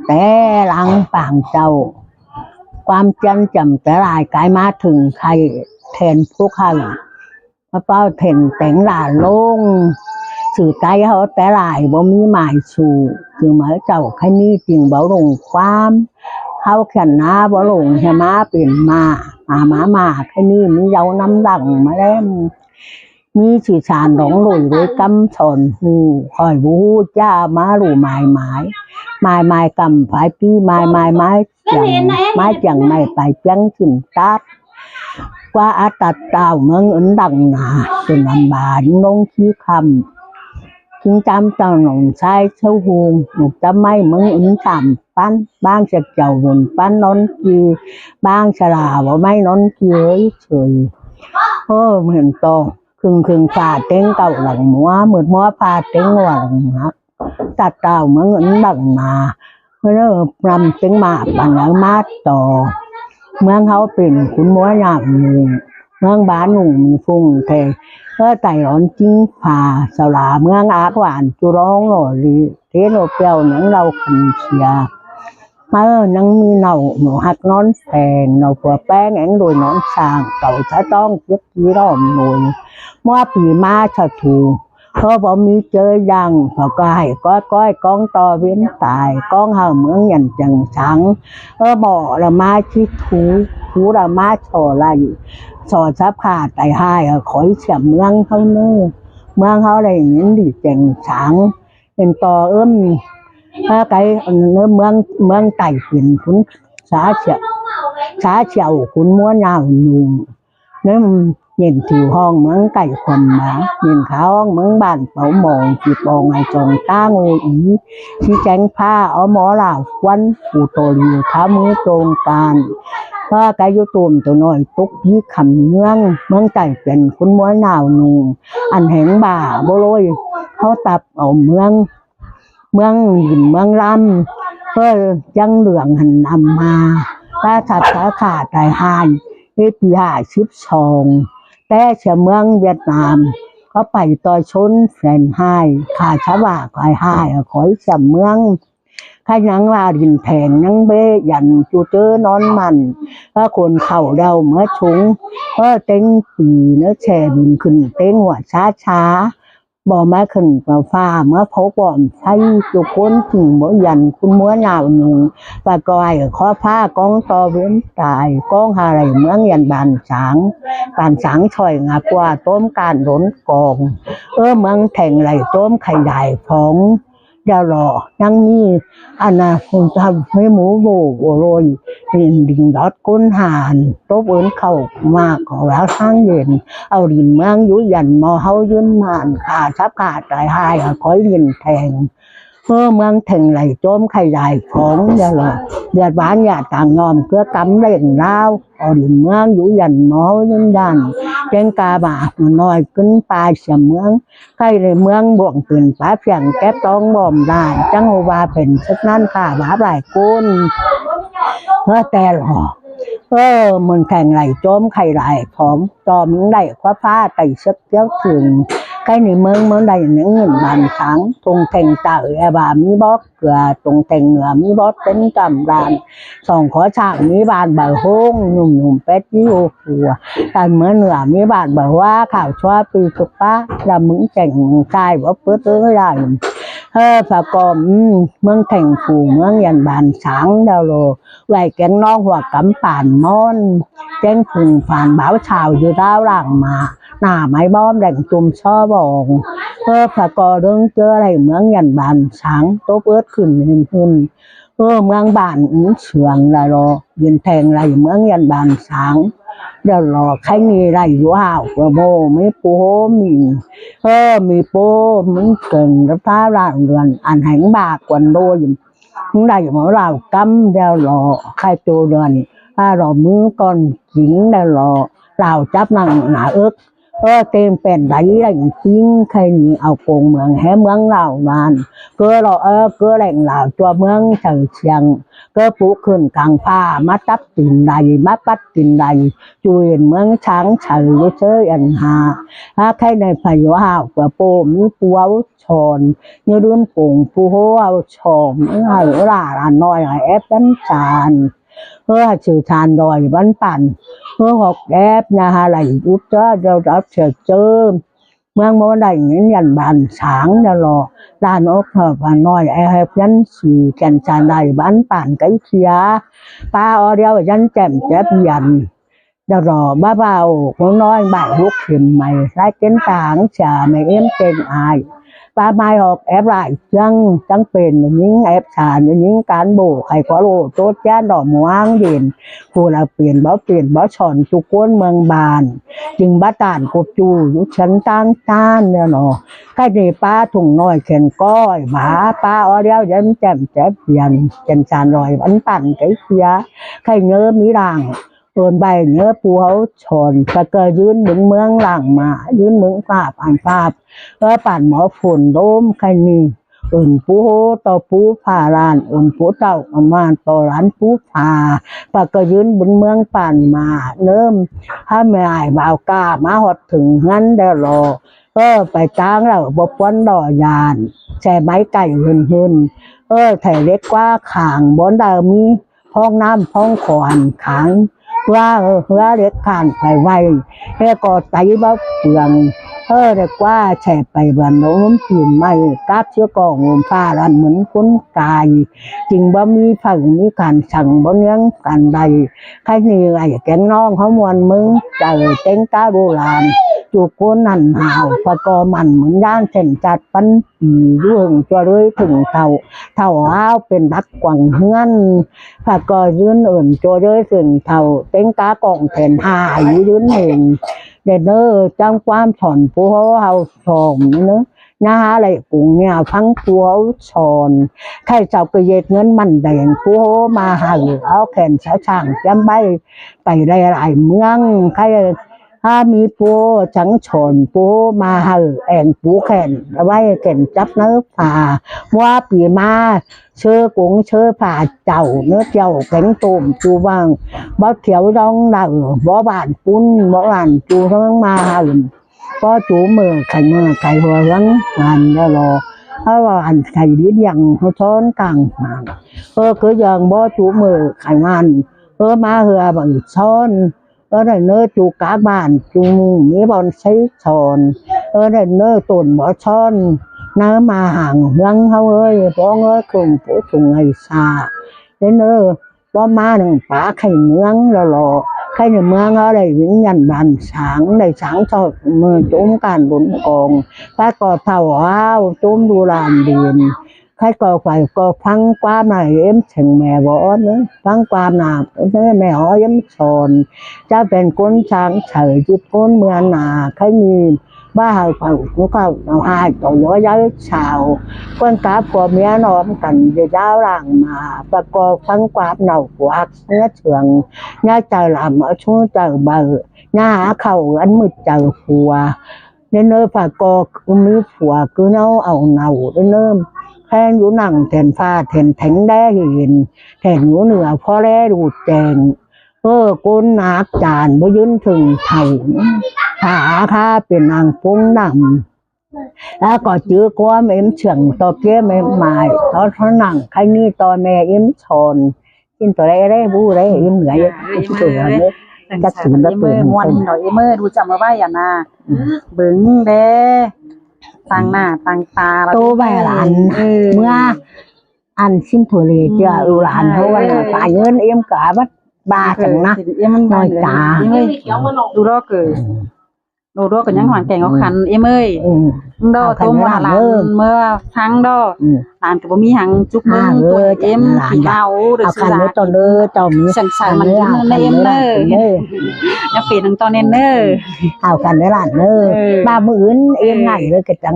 แต่หลังปางเจ้าความจันจำแต่ลายกายมาถึงใครแทนพวกเขาพระเป้าเพ่นแต่งหลาลงสื่อไกลเขาแต่ลายบ่มีหมายสู่คือหมายเจ้าใครมีจริงบ่ลงความเขาเขียนหน้าบ่ลงใช่มาเป็นมาใครนี่มีเยาน้ำดังมาแล้วมีสื่อสารหลงหลุยด้วยกำสอนหูคอยบูจ้ามาหลู่หมายกำฝายพี่ไม้จังไม่ไปเพียงถึงตัดว่าอาตัดเต่าเมืองอื่นดังนาจนลำบากลงขี้คำถึงจำเจ้าหนองชายเช่าหูหนุกจะไม่เมืองอื่นต่ำปั้นบ้างจะเจ้าหุ่นปั้นนอนกีบ้างฉลาว่าไม่นอนกีเฉยเหมือนโตครึ่งฝ่าเต้งเก่าหลังมัวเหมือนมัวฝ่าเต้งหลังนะตัดเต่าเมืองอื่นดังนาเมื่อนำถึงมาปัญญามาต่อเมืองเขาเป็นคุณมัวหยาบหนึ่งเมืองบ้านหนุ่มฟุ้งเทไต่ร้อนจิ้งผาสลาเมืองอากหวานจุร้องหล่อลีเทโนเปียวหนังเราขันเชียนังมีเนาหนูหักนอนแสงเนาผัวแป้งแองโดยนอนสร้างเก่าช้าต้องเจ็บที่ร้อมหนุยมัวปีมาชะถูเพราะผมมีเจอยังพอก็ให้ก้อยกองต่อเว้นตายกองห่าเมืองยันจังสังบ่อละมาชิทูละมาชอไรสอดซับขาดไตให้ขอยเฉียบเมืองเขาเนื้อเมืองเขาอะไรอย่างนี้ดิจังสังเป็นต่อถ้าไกเนื้อเมืองไต่เป็นคุณสาเฉียวคุณม้วนยาวหนุ่มเนี่ยเย็นถิวห้องเมืองไก่คนนะเย็นข้าวเมืองบ้านเป๋าหมองจีบองไอจงต้างูอีชี้แจงผ้าเอาหมอลาววันปูโตรีท้ามือตรงการว่าไก่ยุตุมตัวน้อยตุกยี่คำเมืองไก่เป็นคุณม้วนหนาวนุ่งอันแห่งบ่าโบโลยเขาตับเอาเมืองหินเมืองลำเพื่อยังเหลืองหันนำมาถ้าถัดสาขาไต่หายปี52แต่เชียเมืองเวียดนามก็ไปต่อชนแสนให้ขาชาวาคอยให้ขอยเชียเมืองข้ายังลาดินแผงยังเบยันจูเจอนอนมันถ้าคนเข่าเดาเมื่อชุงเต็งปีเนื้อแช่บินขึ้นเต็งหัวช้าบ่มาขึ้นฟ้าเมื่อเขาบ่อนใช้จุก้นถึงบ่ยันคุณเมื่อหนาวหนึ่งปลากอยข้อผ้ากองต่อเว้นตายกองหาไรเมืองยันบานสางช่อยงากว่าต้มการหลนกองเมืองแทงไรต้มไข่ใหญ่ของเดารอยังมีอันน่ะคงทำให้หมูโบโรยดิ่งดอดก้นหานโต๊ะเอิญเข้ามากขอแล้วทั้งเย็นเอาดินเมืองยุยันมอเฮายืนมานขาชับขาดใจหายคอยดินแทงเมืองแทงไหลโจมไข่ใหญ่ของเดือดบ้านอย่าต่างงอมเพื่อกำเล่นเล่าเอาดินเมืองยุยันมอยืนยันเจงกาบาน้อยขึ้นปลายเสียเมืองใกล้เลยเมืองบ่วงตื่นป้าเพียงแก้ต้องบ่มได้จังโอวาเป็นสักนั่นค่ะบาหลายกุนแต่หรอมันแข่งไหลโจมไข่ไหลของจอมได้คว้าผ้าไต่เช็ดเกี้ยวถึงใกล้ในเมืองใดหนึ่งเงินบานสังตรงแข่งเต่าบามีบอสเกลือตรงแข่งเหนือมีบอสเป็นกำรานสองขอฉากมีบานใบห้องหนุ่มเป็ดยี่หัวแต่เมื่อเหนือมีบานใบว่าข่าวชั่วปีสุกป้าละมึงแข่งกายว่าเพื่ออะไรฝากอมเมืองแข่งฝูเมืองยันบานสังดาวโลไหลแกงน้องหัวกำป่านมอนแจ้งผึ่งผ่านบ่าวชาวอยู่ดาวหลังมาหน้าไม้บ้อมแดงตุ่มช่อบองฝากอเรื่องเจออะไรเมืองยันบานสังโต๊ะเอิดขึ้นขึ้นเมืองบ้านเฉืองละรอยืนแทงไรเมืองยันบานสังเดี๋ยวรอใครมีไรอยู่ห่าวโบไม่ปูมีโป้มึงเกินรับท้าร่างเรือนอันแห่งบากกวนโดยมึงได้เหมือนเรากำเดี๋ยวรอใครโจเดือนถ้าเรามือก่อนหิงเดี๋ยวรอเราจับนั่งหนาเอิก tên bèn đấy lệnh chính khai nhị ao cùng mường hé mường lào màn cơ lọ cơ lệnh lào cho mường chẳng chẳng cơ phụ khẩn càng pha mắt tắp tình này mắt bắt tình này chùi mường sáng trời với chơi ăn hà khai này phải có hào của bố như phù áo tròn như đun cùng phù hô áo tròn như hay là nói là ép đánh tràn trừ tràn rồi vẫnปั่นhọc ép nhà hà lành rút cho đó chờ chơ mang món này những nhận bàn sáng ra lò đàn ốc hợp và nói ép nhắn xì kèn tràn này bánปั่นcái kia ta ở đeo dân chèm chép dần rồi ba vào nó nói bài hút hiểm mày lại kiến tảng trả mày em tên ai ba mai học ép lại chẳngเป็นnhững ép trả những cán bộ hay có đồ tốt chát đỏ muang điền phù là tiền báo tròn chủ quân มืองบานจึงบ้าตานกบจูยุชั้นตั้งต้านเนี่ยเนาะใครในป้าถุงน้อยเข็นก้อยหมาป้าอ้อเดียวยันแจ่มแจ๊บยันเจนจานลอยวันปั่นไก่เสียใครเนื้อมีด่างใบเนื้อปูเขาชนตะเกยยืนบึงเมืองหลังมายืนเมืองฝาบอ่านฝาบปั่นหมอฝุ่นโดมใครนี่ปูโหต่อปูผ่าลานปูเต่าประมาณต่อร้านปูผ่าปะเกยยืนบึงเมืองปั่นมาเนิ่มถ้าไม่อายบ่าวกามาหดถึงงั้นเดี๋ยวรอไปจ้างเราบปวนดอยานแช่ไม้ไก่หืนไถเล็กกว่าขางบนดาวมีห้องน้ำห้องขอนขางว่าเล็กขานไปไว้ก็ไตบ้าเปลืองเด็กว่าแฉไปบ้านน้องผิวไม่กาบเชื้อกองผ้ารันเหมือนคุ้นกายจริงบ่มีฝั่งมีการสั่งบ่เลี้ยงกันใดใครนี่ไอ้แกงน้องเขามวนมึงเจอเต็งตาโบราณจูบก้นนั่นหาวปะกอมันเหมือนย่านเส้นจัดปันปีรุ่งจะเลยถึงเท่าอ้าวเป็นดักกว่างเฮือนปะกอยืนจะเลยถึงเท่าเต็งตากองแทนหายยืนเองเด็ดจังความถอนผู้เขาชมเนอะนะฮะอะไรกุ้งเนี่ยพังผู้เขาชนใครจะไปเย็ดเงินมันแดงผู้มาหาเอาแขนช่างจำใบไปได้หลายเมืองใครถ้ามีผู้จังชนผู้มาหาแองผู้แขนเอาไว้แขนจับเนื้อผ่าว่าปีมาเชื่อกุ้งเชื่อผ่าเจ้าเนื้อเจ้าแข็งตุ่มจูบ้างบ่เขียวดองดาวบ่บานปุ้นบ่บานจูทั้งมาหาก็จูมือไข่หัวเรื่องงานแล้วรอเพราะว่าอันไข่ลิ้นยังเขาช้อนกลางงานคือยังบ่จูมือไข่งานมาเหือบังช้อนได้เนื้อจูกาบ้านจูมีบอลใช้ช้อนได้เนื้อตุ่นบ่ช้อนน้ำมาห่างเมืองเขาป้องคุมผู้ถุงไอ้ซาได้เนื้อป้อมาหนึ่งป่าไข่เมืองแล้วรอใครในเมืองอะไรวิ่งยันบันช้างในช้างทอดมือจุ้มการบุญกองถ้าก่อเผาอ้าวจุ้มดูลานเดียนใครก่อไฟก่อพังความหน่อยเอ็มเฉ่งแม่บ่เนื้อพังความหนาแม่อ๋อเอ็มชนจะเป็นก้นช้างเฉยจุดก้นเมืองหนาใครมีบ้าหายผังกูเข้าเอาหายต่อย้อยย้ายชาวคนกราบผัวเมียน้อมกันจะเจ้าหลังมาประกอบทั้งความเหน่ากวักเนื้อเฉืองเนื้อเจอลำเอาชู้เจอเบอร์หน้าเข่าอันมืดเจอผัวเนื้อประกอบมีผัวคือเน่าเอาเน่าเนื้อแทนอยู่หนังแทนฟ้าแทนแทงได้เห็นแทนอยู่เหนือพ่อแร่ดูแจงก้นนักจานบ่ยืนถึงเท่าขาข้าเป็นนางปุ้งดำแล้วก็จื้อความเอ็มเฉียงต่อเกี้ยไม่หมายตอนเขาหนังใครนี่ตอนแม่เอ็มชนกินตัวได้บู้ได้เอ็มเหนื่อยตัวนี้จัดสูงแล้วตัวนี้วันหน่อยเอ็มดูจำมาไว้อย่านาบึ้งเด้ตั้งหน้าตั้งตาโตใบหลานเมื่ออันสิ้นถั่วเลยเจ้าหลานเขาว่าตายเงินเอ็มกะบัดba chẳng na nói cảดูđóก็ยังหวานแก่งเอาขันเอ็มเอ้ยดอตัวหวานเมื่อทั้งดอหลานก็บ่มีหังจุกมึงตัวเอ็มขี้เมาเด้อสิหลานต่อมีสั่นมันในเอ็มเด้อยังเป็นทั้งตอนเน้นเด้อเอากันเด้อหลานเด้อบ้ามื้ออื่นเอ็มไหนเลยก็จัง